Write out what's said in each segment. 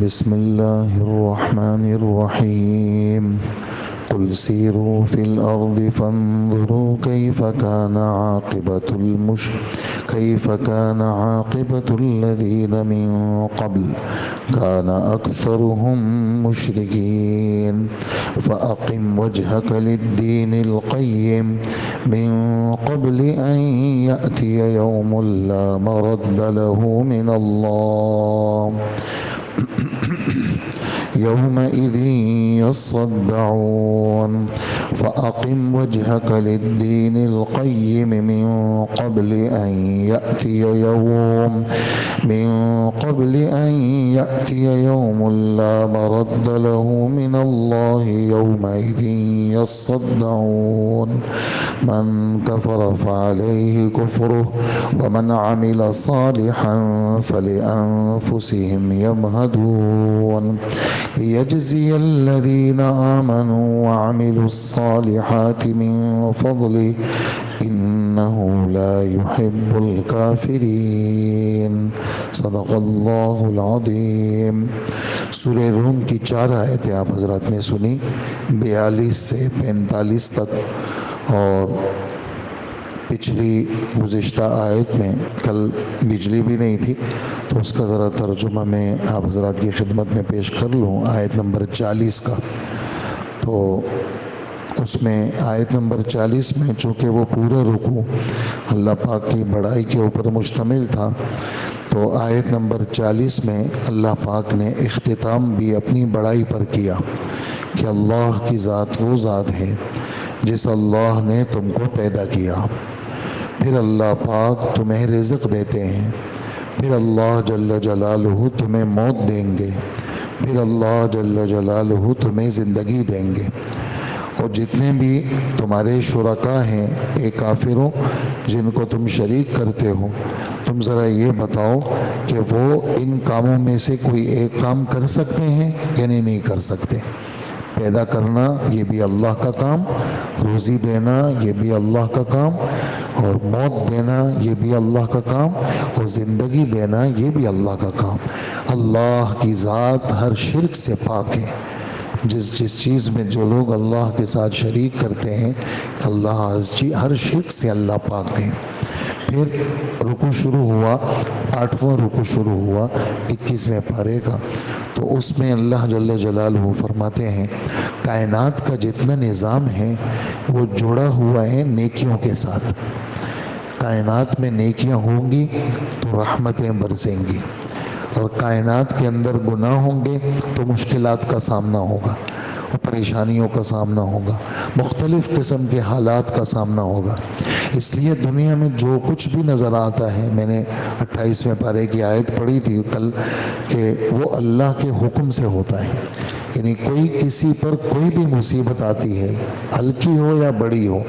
بسم الله الرحمن الرحيم قل سيروا في الأرض فانظروا كيف كان عاقبة الذين من قبل كان أكثرهم مشركين فأقم وجهك للدين القيم من قبل أن يأتي يوم لا مرد له من الله يومئذ يصدعون فأقم وجهك للدين القيم من قبل أن يأتي يوم لا مرد له من الله يومئذ يصدعون من كفر فعليه كفره ومن عمل صالحا فلأنفسهم يمهدون ليجزي الذين آمنوا وعملوا الصالحات من فضله إنه لا يحب الكافرين صدق اللہ العظیم۔ سورہ روم کی 4 آیتیں آپ حضرات نے سنی، 42 سے 45 تک، اور پچھلی گزشتہ آیت میں کل بجلی بھی نہیں تھی تو اس کا ذرا ترجمہ میں آپ حضرات کی خدمت میں پیش کر لوں۔ آیت نمبر 40 کا، تو اس میں آیت نمبر 40 میں چونکہ وہ پورا رکوع اللہ پاک کی بڑائی کے اوپر مشتمل تھا، تو آیت نمبر 40 میں اللہ پاک نے اختتام بھی اپنی بڑائی پر کیا کہ اللہ کی ذات وہ ذات ہے جس اللہ نے تم کو پیدا کیا، پھر اللہ پاک تمہیں رزق دیتے ہیں، پھر اللہ جل جلالہ تمہیں موت دیں گے، پھر اللہ جل جلالہ تمہیں زندگی دیں گے، اور جتنے بھی تمہارے شرکاء ہیں اے کافروں جن کو تم شریک کرتے ہو، تم ذرا یہ بتاؤ کہ وہ ان کاموں میں سے کوئی ایک کام کر سکتے ہیں یعنی نہیں کر سکتے؟ پیدا کرنا یہ بھی اللہ کا کام، روزی دینا یہ بھی اللہ کا کام، اور موت دینا یہ بھی اللہ کا کام، اور زندگی دینا یہ بھی اللہ کا کام۔ اللہ کی ذات ہر شرک سے پاک ہے۔ جس چیز میں جو لوگ اللہ کے ساتھ شریک کرتے ہیں، اللہ ہر شرک سے اللہ پاک ہے۔ پھر رکوع شروع ہوا، 8واں رکوع شروع ہوا 21ویں پارے کا، تو اس میں اللہ جل جلالہ فرماتے ہیں کائنات کا جتنا نظام ہے وہ جڑا ہوا ہے نیکیوں کے ساتھ۔ کائنات میں نیکیاں ہوں گی تو رحمتیں برسیں گی، اور کائنات کے اندر گناہ ہوں گے تو مشکلات کا سامنا ہوگا، پریشانیوں کا سامنا ہوگا، مختلف قسم کے حالات کا سامنا ہوگا۔ اس لیے دنیا میں جو کچھ بھی نظر آتا ہے، میں نے 28ویں پارے کی آیت پڑھی تھی کل کہ وہ اللہ کے حکم سے ہوتا ہے، یعنی کوئی کسی پر کوئی بھی مصیبت آتی ہے، ہلکی ہو یا بڑی ہو،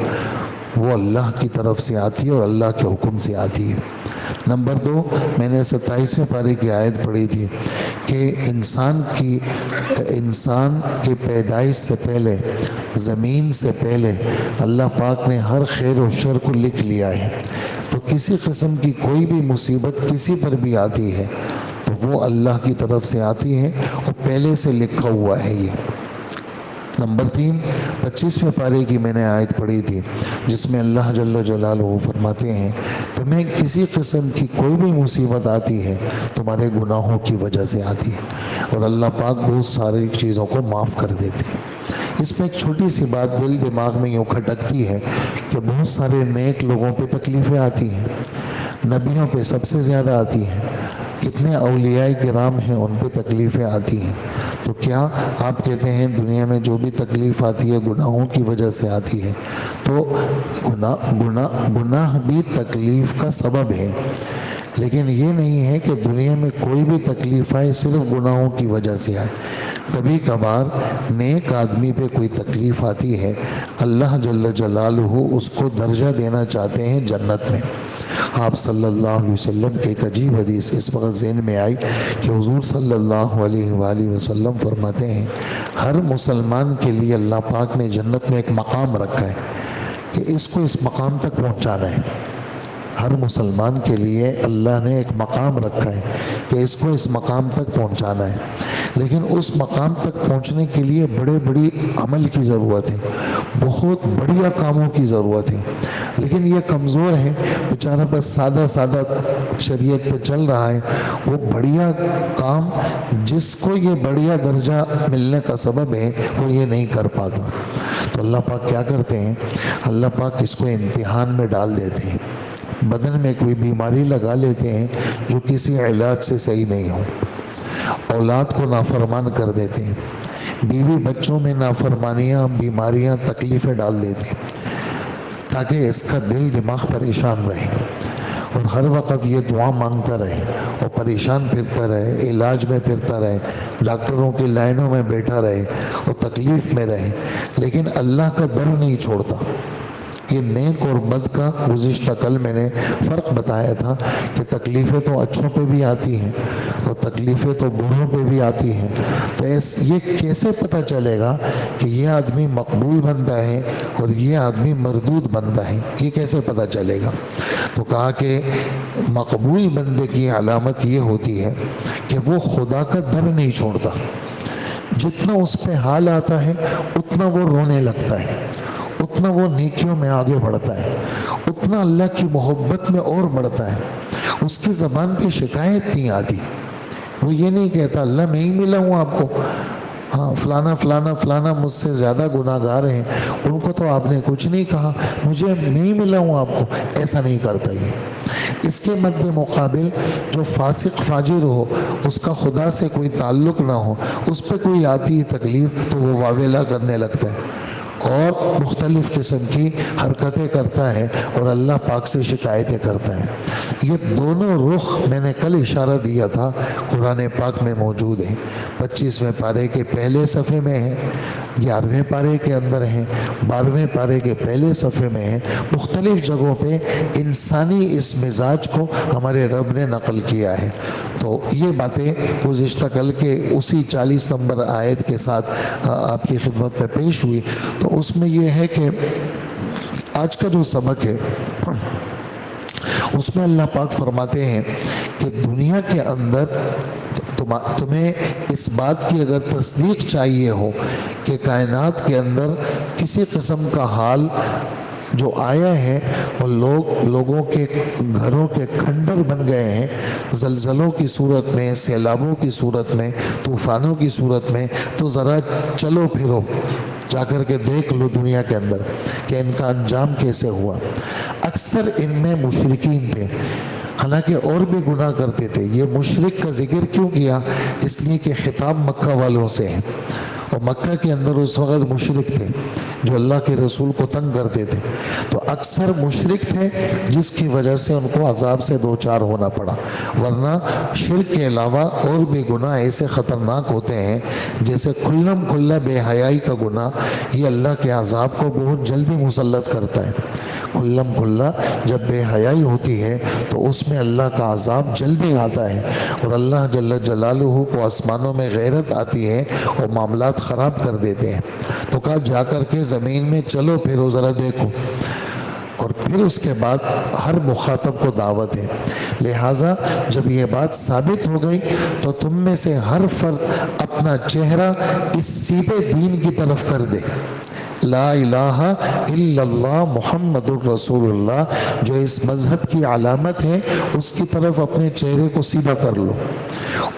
وہ اللہ کی طرف سے آتی ہے اور اللہ کے حکم سے آتی ہے۔ نمبر 2، میں نے 27ویں پارے کی آیت پڑھی تھی کہ انسان کی پیدائش سے پہلے، زمین سے پہلے اللہ پاک نے ہر خیر و شر کو لکھ لیا ہے، تو کسی قسم کی کوئی بھی مصیبت کسی پر بھی آتی ہے تو وہ اللہ کی طرف سے آتی ہے اور پہلے سے لکھا ہوا ہے یہ۔ نمبر 3، 25ویں پارے کی میں نے آیت پڑھی تھی جس میں اللہ جل جلالہ فرماتے ہیں تمہیں کسی قسم کی کوئی بھی مصیبت آتی ہے تمہارے گناہوں کی وجہ سے آتی ہے، اور اللہ پاک بہت ساری چیزوں کو معاف کر دیتے ہیں۔ اس میں ایک چھوٹی سی بات دل دماغ میں یوں کھٹکتی ہے کہ بہت سارے نیک لوگوں پہ تکلیفیں آتی ہیں، نبیوں پہ سب سے زیادہ آتی ہیں، کتنے اولیاء کرام ہیں ان پہ تکلیفیں آتی ہیں، تو کیا آپ کہتے ہیں دنیا میں جو بھی تکلیف آتی ہے گناہوں کی وجہ سے آتی ہے؟ تو گناہ بھی تکلیف کا سبب ہے، لیکن یہ نہیں ہے کہ دنیا میں کوئی بھی تکلیف آئے صرف گناہوں کی وجہ سے آئے۔ کبھی کبھار نیک آدمی پہ کوئی تکلیف آتی ہے، اللہ جل جلالہ اس کو درجہ دینا چاہتے ہیں جنت میں۔ آپ صلی اللہ علیہ وسلم کے ایک عجیب حدیث اس وقت ذہن میں آئی کہ حضور صلی اللہ علیہ وآلہ وسلم فرماتے ہیں ہر مسلمان کے لیے اللہ پاک نے جنت میں ایک مقام رکھا ہے کہ اس کو اس مقام تک پہنچانا ہے۔ ہر مسلمان کے لیے اللہ نے ایک مقام رکھا ہے کہ اس کو اس مقام تک پہنچانا ہے۔ لیکن اس مقام تک پہنچنے کے لیے بڑے بڑی عمل کی ضرورت ہے، بہت بڑھیا کاموں کی ضرورت ہے، لیکن یہ کمزور ہے بیچارہ، بس سادہ سادہ شریعت پہ چل رہا ہے، وہ بڑھیا کام جس کو یہ بڑھیا درجہ ملنے کا سبب ہے وہ یہ نہیں کر پاتا۔ تو اللہ پاک کیا کرتے ہیں، اللہ پاک اس کو امتحان میں ڈال دیتے ہیں، بدن میں کوئی بیماری لگا لیتے ہیں جو کسی علاج سے صحیح نہیں ہو، اولاد کو نافرمان کر دیتے ہیں، بیوی بچوں میں نافرمانیاں، بیماریاں، تکلیفیں ڈال دیتے ہیں، تاکہ اس کا دل دماغ پریشان رہے اور ہر وقت یہ دعا مانگتا رہے اور پریشان پھرتا رہے، علاج میں پھرتا رہے، ڈاکٹروں کی لائنوں میں بیٹھا رہے اور تکلیف میں رہے، لیکن اللہ کا در نہیں چھوڑتا۔ یہ نیک اور بد کا گزشتہ کل میں نے فرق بتایا تھا کہ تکلیفیں تو اچھوں پہ بھی آتی ہیں اور تکلیفیں تو بوڑھوں پہ بھی آتی ہیں، تو یہ کیسے پتہ چلے گا کہ یہ آدمی مقبول بنتا ہے اور یہ آدمی مردود بنتا ہے، یہ کیسے پتہ چلے گا؟ تو کہا کہ مقبول بندے کی علامت یہ ہوتی ہے کہ وہ خدا کا در نہیں چھوڑتا، جتنا اس پہ حال آتا ہے اتنا وہ رونے لگتا ہے، اتنا وہ نیکیوں میں آگے بڑھتا ہے، اتنا اللہ کی محبت میں اور بڑھتا ہے، اس کی زبان پہ شکایت نہیں آتی، وہ یہ نہیں کہتا اللہ میں ہی ملا ہوں آپ کو، ہاں فلانا فلانا فلانا مجھ سے زیادہ گناہ گار ہیں، ان کو تو آپ نے کچھ نہیں کہا، مجھے نہیں ملا ہوں آپ کو، ایسا نہیں کرتا یہ۔ اس کے مد مقابل جو فاسق فاجر ہو، اس کا خدا سے کوئی تعلق نہ ہو، اس پہ کوئی آتی ہے تکلیف تو وہ واویلا کرنے لگتا ہے اور مختلف قسم کی حرکتیں کرتا ہے اور اللہ پاک سے شکایتیں کرتا ہے۔ یہ دونوں رخ میں نے کل اشارہ دیا تھا قرآن پاک میں موجود ہیں، 25ویں پارے کے پہلے صفحے میں ہے، 11ویں پارے کے اندر ہیں، 12ویں پارے کے پہلے صفحے میں ہے، مختلف جگہوں پہ انسانی اس مزاج کو ہمارے رب نے نقل کیا ہے۔ تو یہ باتیں گزشتہ کل کے اسی 40 نمبر آیت کے ساتھ آپ کی خدمت میں پیش ہوئی۔ تو اس میں یہ ہے کہ آج کا جو سبق ہے اس میں اللہ پاک فرماتے ہیں کہ دنیا کے اندر تمہیں اس بات کی اگر تصدیق چاہیے ہو کہ کائنات کے اندر کسی قسم کا حال جو آیا ہے اور لوگوں کے گھروں کے کھنڈر بن گئے ہیں، زلزلوں کی صورت میں، سیلابوں کی صورت میں، طوفانوں کی صورت میں، تو ذرا چلو پھرو جا کر کے دیکھ لو دنیا کے اندر کہ ان کا انجام کیسے ہوا۔ اکثر ان میں مشرکین تھے، حالانکہ اور بھی گناہ کرتے تھے۔ یہ مشرک کا ذکر کیوں کیا؟ اس لیے کہ خطاب مکہ والوں سے ہے، اور مکہ کے اندر اس وقت مشرک تھے جو اللہ کے رسول کو تنگ کرتے تھے، تو اکثر مشرک تھے جس کی وجہ سے ان کو عذاب سے دوچار ہونا پڑا، ورنہ شرک کے علاوہ اور بھی گناہ ایسے خطرناک ہوتے ہیں جیسے کھلم کھلا بے حیائی کا گناہ، یہ اللہ کے عذاب کو بہت جلدی مسلط کرتا ہے۔ کھلم کھلا جب بے حیائی ہوتی ہے تو اس میں اللہ کا عذاب جلدی آتا ہے، اور اللہ جل جلالہ کو آسمانوں میں غیرت آتی ہے اور معاملات خراب کر دیتے ہیں۔ تو کہا جا کر کے زمین میں چلو پھرو ذرا دیکھو، اور پھر اس کے بعد ہر مخاطب کو دعوت ہے۔ لہٰذا جب یہ بات ثابت ہو گئی تو تم میں سے ہر فرد اپنا چہرہ اس سیدھے دین کی طرف کر دے، لا الہ الا اللہ محمد الرسول اللہ، جو اس مذہب کی علامت ہے، اس کی طرف اپنے چہرے کو سیدھا کر لو۔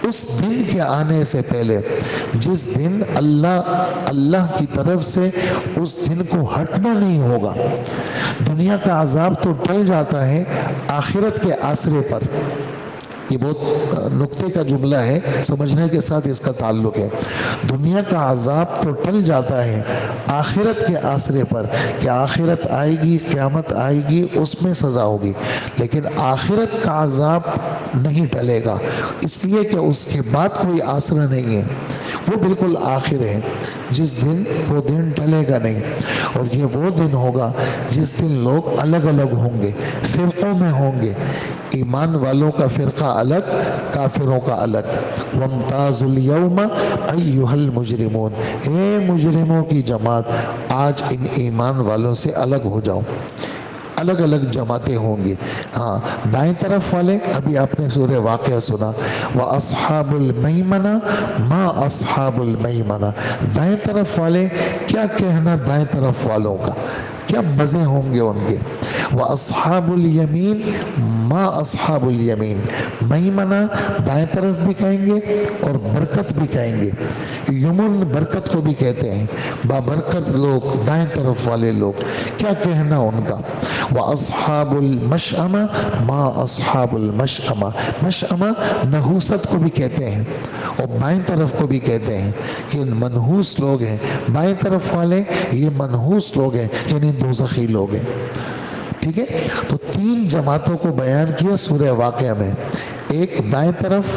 اس دن کے آنے سے پہلے، جس دن اللہ کی طرف سے اس دن کو ہٹنا نہیں ہوگا۔ دنیا کا عذاب تو ٹل جاتا ہے آخرت کے آسرے پر، یہ بہت نقطے کا جملہ ہے، سمجھنے کے ساتھ اس کا تعلق ہے۔ دنیا کا عذاب تو ٹل جاتا ہے آخرت کے آسرے پر، کہ آخرت آئے گی، قیامت آئے گی، اس میں سزا ہوگی، لیکن آخرت کا عذاب نہیں ٹلے گا، اس لیے کہ اس کے بعد کوئی آسرا نہیں ہے، وہ بالکل آخر ہے، جس دن وہ دن ٹلے گا نہیں۔ اور یہ وہ دن ہوگا جس دن لوگ الگ الگ ہوں گے، فرقوں میں ہوں گے، ایمان والوں کا فرقہ الگ، کافروں کا الگ۔ وَامْتَازُوا الْيَوْمَ أَيُّهَا الْمُجْرِمُونَ، اے مجرموں کی جماعت، آج ان ایمان والوں سے الگ ہو جاؤ، الگ الگ جماعتیں ہوں گی. ہاں دائیں طرف والے ابھی آپ نے سورہ واقعہ سنا, وَأَصْحَابُ الْمَيْمَنَةِ مَا أَصْحَابُ الْمَيْمَنَةِ, دائیں طرف والے کیا کہنا دائیں طرف والوں کا, کیا مزے ہوں گے ان کے. وَأَصْحَابُ الْيَمِينِ مَا أَصْحَابُ الْيَمِينِ, میمنہ دائیں طرف بھی کہیں گے اور برکت بھی کہیں گے. یمن برکت کو بھی کہتے ہیں, بابرکت لوگ دائیں طرف والے لوگ, کیا کہنا ان کا. وَأَصْحَابُ الْمَشْأَمَةِ مَا أَصْحَابُ الْمَشْأَمَةِ, مشأمہ نحوست کو بھی کہتے ہیں اور بائیں طرف کو بھی کہتے ہیں کہ منحوس لوگ ہیں. بائیں طرف والے یہ منحوس لوگ ہیں, یعنی دوزخی لوگ ہیں. ٹھیک ہے, تو 3 جماعتوں کو بیان کیا سورہ واقعہ میں. ایک دائیں طرف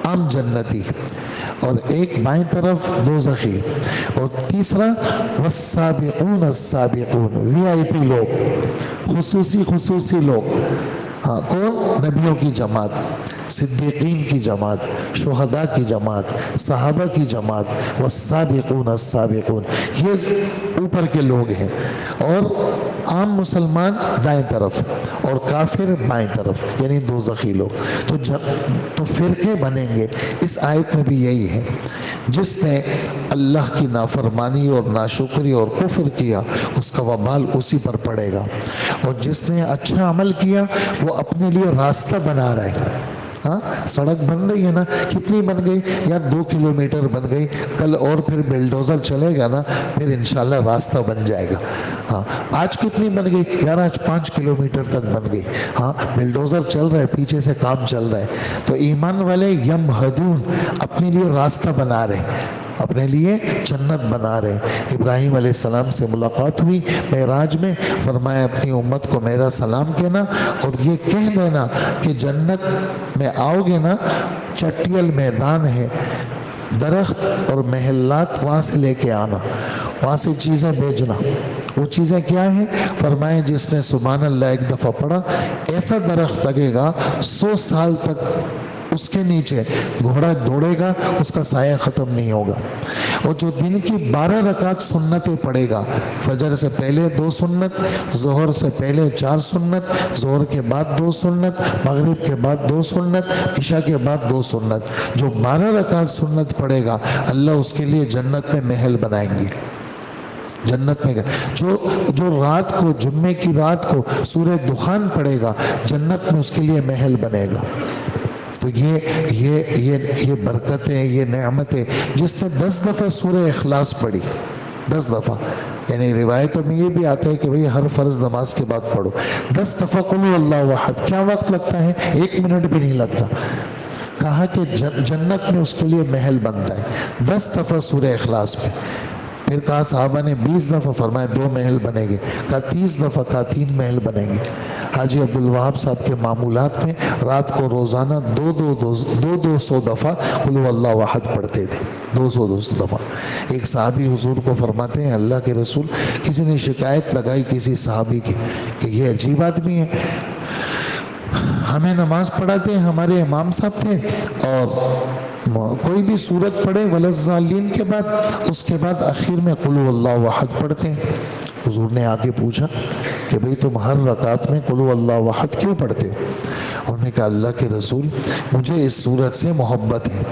عام جنتی, اور ایک بائیں طرف دوزخی, اور تیسرا والسابقون السابقون, وی آئی پی لوگ, خصوصی لوگ. ہاں کون؟ نبیوں کی جماعت, صدیقین کی جماعت, شہداء کی جماعت, صحابہ کی جماعت. والسابقون السابقون, یہ اوپر کے لوگ ہیں. اور عام مسلمان دائیں طرف اور کافر بائیں طرف, یعنی دوزخی لوگ. تو فرقے بنیں گے. اس آیت میں بھی یہی ہے, جس نے اللہ کی نافرمانی اور ناشکری اور کفر کیا اس کا وبال اسی پر پڑے گا, اور جس نے اچھا عمل کیا وہ اپنے لیے راستہ بنا رہا ہے. ہاں سڑک بن رہی ہے نا, کتنی بن گئی یار, 2 کلومیٹر بن گئی, کل اور پھر بلڈوزر چلے گا نا, پھر انشاءاللہ راستہ بن جائے گا. ہاں آج کتنی بن گئی یار, آج 5 کلومیٹر تک بن گئی. ہاں بلڈوزر چل رہا ہے, پیچھے سے کام چل رہا ہے. تو ایمان والے یمہدون, اپنے لیے راستہ بنا رہے ہیں, اپنے لیے جنت بنا رہے. ابراہیم علیہ السلام سے ملاقات ہوئی معراج میں, فرمایا اپنی امت کو میرا سلام کہنا اور یہ کہہ دینا کہ جنت میں آؤ گے نا, چٹیل میدان ہے, درخت اور محلات وہاں سے لے کے آنا, وہاں سے چیزیں بیچنا. وہ چیزیں کیا ہیں؟ فرمائے جس نے سبحان اللہ ایک دفعہ پڑھا, ایسا درخت لگے گا 100 سال تک اس کے نیچے گھوڑا دوڑے گا, اس کا سایہ ختم نہیں ہوگا. اور جو دن کی 12 رکعت سنتیں پڑھے گا, فجر سے پہلے 2 سنت, ظہر سے پہلے 4 سنت, ظہر کے بعد 2 سنت, مغرب کے بعد 2 سنت, عشاء کے بعد 2 سنت, جو 12 رکعت سنت پڑھے گا اللہ اس کے لیے جنت میں محل بنائیں گے. جنت میں جو رات کو, جمعے کی رات کو سورہ دخان پڑھے گا, جنت میں اس کے لیے محل بنے گا. تو یہ برکتیں, یہ نعمتیں, جس نے 10 دفعہ سورہ اخلاص پڑھی, 10 دفعہ, یعنی روایتوں میں یہ بھی آتا ہے کہ بھئی ہر فرض نماز کے بعد پڑھو 10 دفعہ قل هو اللہ احد. کیا وقت لگتا ہے؟ 1 منٹ بھی نہیں لگتا. کہا کہ جنت میں اس کے لیے محل بنتا ہے 10 دفعہ سورہ اخلاص پہ. پھر کہا صحابہ نے 20 دفعہ, فرمایا 2 محل بنے گے. کہا 30 دفعہ, کہا 3 محل بنیں گے. حاجی عبدالوہاب صاحب کے معمولات میں رات کو روزانہ 200 دفعہ قل هو اللہ احد پڑھتے تھے, 200 دفعہ. ایک صحابی حضور کو فرماتے ہیں اللہ کے رسول, کسی نے شکایت لگائی کسی صحابی کی کہ یہ عجیب آدمی ہے, ہمیں نماز پڑھاتے ہیں, ہمارے امام صاحب تھے, اور کوئی بھی سورت پڑھے ولضالین کے بعد, اس کے بعد آخر میں قل هو اللہ احد پڑھتے ہیں. حضور نے آگے پوچھا کہ بھئی تم ہر رکعت میں قل هو اللہ احد کیوں پڑھتے ہو؟ انہوں نے کہا اللہ کے رسول مجھے اس سورت سے محبت ہے.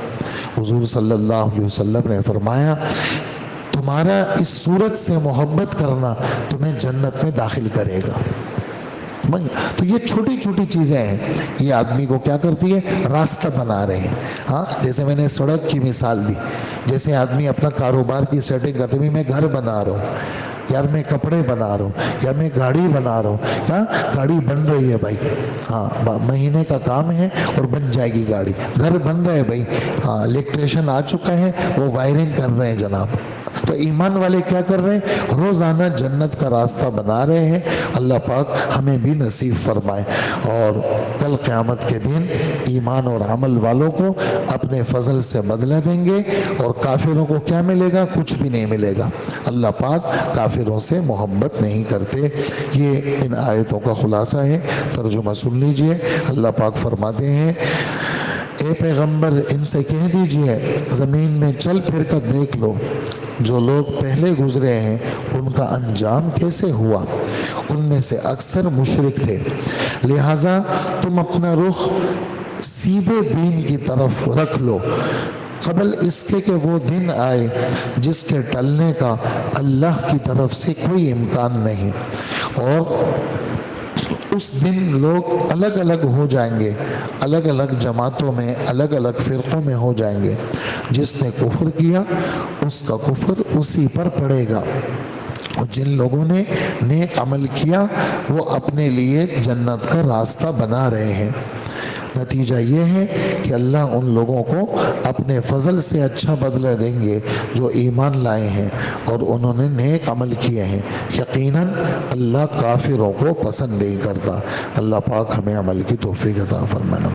حضور صلی اللہ علیہ وسلم نے فرمایا تمہارا اس سورت سے محبت کرنا تمہیں جنت میں داخل کرے گا. تو یہ چھوٹی چھوٹی چیزیں ہیں, یہ آدمی کو کیا کرتی ہے؟ راستہ بنا رہے ہیں. ہاں جیسے میں نے سڑک کی مثال دی, جیسے آدمی اپنا کاروبار کی سیٹنگ کرتے ہوئے میں گھر بنا رہا ہوں, یار میں کپڑے بنا رہا ہوں, یا میں گاڑی بنا رہا ہوں. کیا گاڑی بن رہی ہے بھائی؟ ہاں مہینے کا کام ہے اور بن جائے گی گاڑی. گھر بن رہا ہے بھائی, ہاں الیکٹریشین آ چکا ہے, وہ وائرنگ کر رہے ہیں جناب. تو ایمان والے کیا کر رہے ہیں؟ روزانہ جنت کا راستہ بنا رہے ہیں. اللہ پاک ہمیں بھی نصیب فرمائے. اور کل قیامت کے دن ایمان اور عمل والوں کو اپنے فضل سے بدلہ دیں گے, اور کافروں کو کیا ملے گا؟ کچھ بھی نہیں ملے گا. اللہ پاک کافروں سے محبت نہیں کرتے. یہ ان آیتوں کا خلاصہ ہے. ترجمہ سن لیجئے. اللہ پاک فرماتے ہیں اے اے پیغمبر ان سے کہہ دیجئے زمین میں چل پھر کر دیکھ لو، جو لوگ پہلے گزرے ہیں ان کا انجام کیسے ہوا، ان میں سے اکثر مشرک تھے، لہذا تم اپنا رخ سیدھے دین کی طرف رکھ لو قبل اس کے کہ وہ دن آئے جس کے ٹلنے کا اللہ کی طرف سے کوئی امکان نہیں، اور اس دن لوگ الگ الگ ہو جائیں گے، الگ الگ جماعتوں میں، الگ الگ فرقوں میں ہو جائیں گے، جس نے کفر کیا اس کا کفر اسی پر پڑے گا، اور جن لوگوں نے نیک عمل کیا وہ اپنے لیے جنت کا راستہ بنا رہے ہیں۔ نتیجہ یہ ہے کہ اللہ ان لوگوں کو اپنے فضل سے اچھا بدلہ دیں گے جو ایمان لائے ہیں اور انہوں نے نیک عمل کیے ہیں۔ یقیناً اللہ کافروں کو پسند نہیں کرتا۔ اللہ پاک ہمیں عمل کی توفیق عطا فرمائے۔